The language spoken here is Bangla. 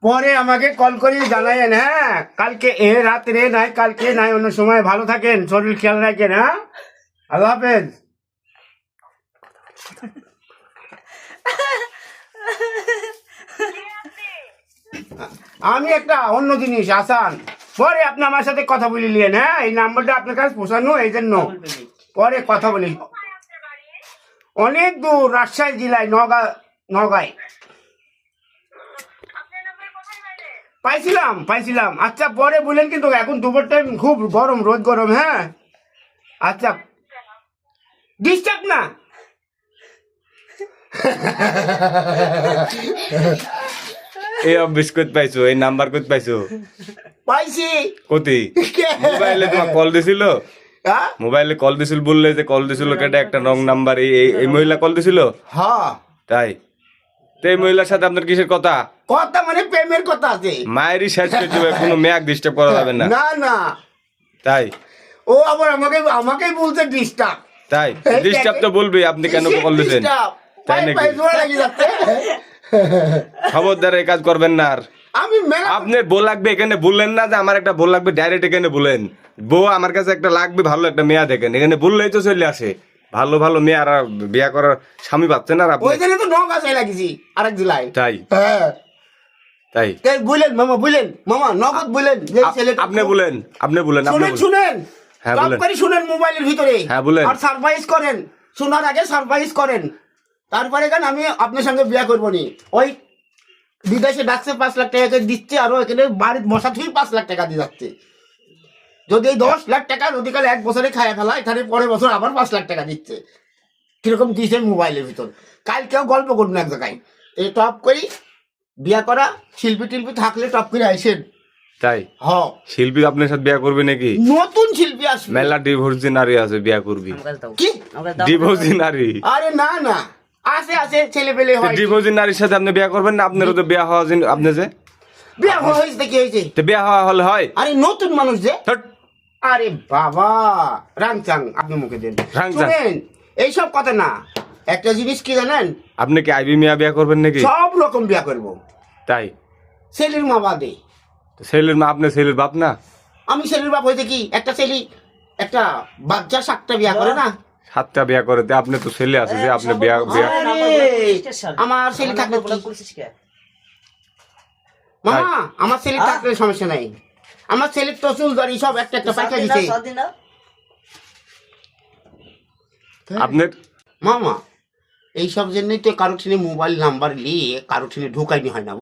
পরে আমাকে কল করে জানাইন। হ্যাঁ, কালকে রাত্রে নাই, কালকে নাই, অন্য সময় ভালো থাকেন, শরীর খেয়াল রাখেন। হ্যাঁ, আল্লাহ হাফেজ। আমি একটা অন্য জিনিস আসান, পরে আপনি আমার সাথে কথা বলে নিলেন। হ্যাঁ, এই নাম্বারটা আপনার কাছে পৌঁছানো, এই জন্য পরে কথা বলি। অনেক দূর, রাজশাহী জেলায়, নগাঁয় পাইছিলাম। আচ্ছা, পরে বললেন, কিন্তু এখন দুপুর টাইম খুব গরম, রোদ গরম। হ্যাঁ, আচ্ছা, ডিস্টার্ব না। এই অফিস করতে পাইছো, এই নাম্বার করতে পাইছো? পাইছি। কতি মোবাইলে তোমার কল দিছিল? হ্যাঁ, মোবাইলে কল দিছিল, বললে যে কল দিছিল কেটে একটা রং নাম্বার, এই মহিলা কল দিছিল? হ্যাঁ। তাই তো এই মহিলার সাথে আপনার কিসের কথা? কথা মানে প্রেমের কথা আছে। মায়েরই শেষ করে দেবে, কোনো মেয়াক ডিস্টার্ব করা যাবে না। না, তাই ও আবার আমাকেই বলছে ডিস্টার্ব। তাই ডিস্টার্ব তো বলবি, আপনি কেন কল দিছেন? তাই নাকি? খবরদার এই কাজ করবেন না। আর আমি আপনার বউ লাগবে এখানে বললেন না যে আমার একটা বউ লাগবে, ডাইরেক্ট এখানে বলেন বউ আমার কাছে একটা লাগবে, ভালো একটা মেয়া দেখেন, এখানে বললেই তো চলে আসে। ভালো ভালো মেয়ে আর বিয়া করার স্বামী পাচ্ছেন না আপনি। ওই জন্য তো নগাঁয় লাগিয়েছি, আরেক জেলায়। তাই হ্যাঁ, তাই বললেন মামা নগদ বললেন যে ছেলেটা আপনি বলেন শুনেন। হ্যাঁ, টপ বলেন। করে শুনেন মোবাইলের ভিতরে। হ্যাঁ, বলেন। আর সারপ্রাইজ করেন, শোনার আগে সারপ্রাইজ করেন। তারপরে কেন আমি আপনার সঙ্গে বিয়ে করবো নি। ওই বিদেশে ডাকছে 5 লাখ টাকা দিচ্ছে, আর এখানে বাড়ির মশা থেকে 5 লাখ টাকা দিয়ে যাচ্ছে। যদি এই 10 লাখ টাকা যদি কাল 1 বছরে খায় ফেলা, এখানে পরের বছর আবার 5 লাখ টাকা দিচ্ছে। কিরকম দিচ্ছে মোবাইলের ভিতর। কালকেও গল্প করুন এক জায়গায়, এই টপ করি বিয়া করা শিল্পী টিল্পী থাকলে টপ করে আইসেন। তাই হ, শিল্পী আপনার সাথে বিয়া করবে নাকি? নতুন শিল্পী আসবে। মেলা ডিভোর্সি নারী আছে, বিয়া করবি? কি ডিভোর্সি নারী? আরে না, আছে ছেলে পেলে হয়। ডিভোর্সি নারীর সাথে আপনি বিয়া করবেন না? আপনারও তো বিয়া হওয়া আপনি যে বিয়া হয়েছে কি হয়েছে? তো বিয়া হওয়া হলে হয়? আরে নতুন মানুষ যে। ধ্যাৎ, আরে বাবা, রাংচাং আপনি মুখে দেন। রাংচাং। শুনেন, এইসব কথা না, একটা জিনিস কি জানেন? আপনি কি আইবি মিয়া বিয়া করবেন নাকি? সব রকম বিয়া করবো, তাই ছেলের মা বাদে। তো ছেলের মা, আপনি ছেলের বাপ না? আমি ছেলের বাপ হয়েছে কি, একটা ছেলে একটা বাচ্চা 7টা বিয়া করে না। 7টা বিয়া করে, তো আপনি তো ছেলে আছে যে আপনি বিয়া আমার ছেলে থাকলে মামা, আমার ছেলে থাকলে সমস্যা নাই। আমার ছেলের তো চুল দাড়ি সব একটা পাইকা দিছে। আপনার মামা, এইসব জন্যই তো কারো ঠিনে মোবাইল নাম্বার নিয়ে কারো ঠিনে ঢুকাইনি হয় না।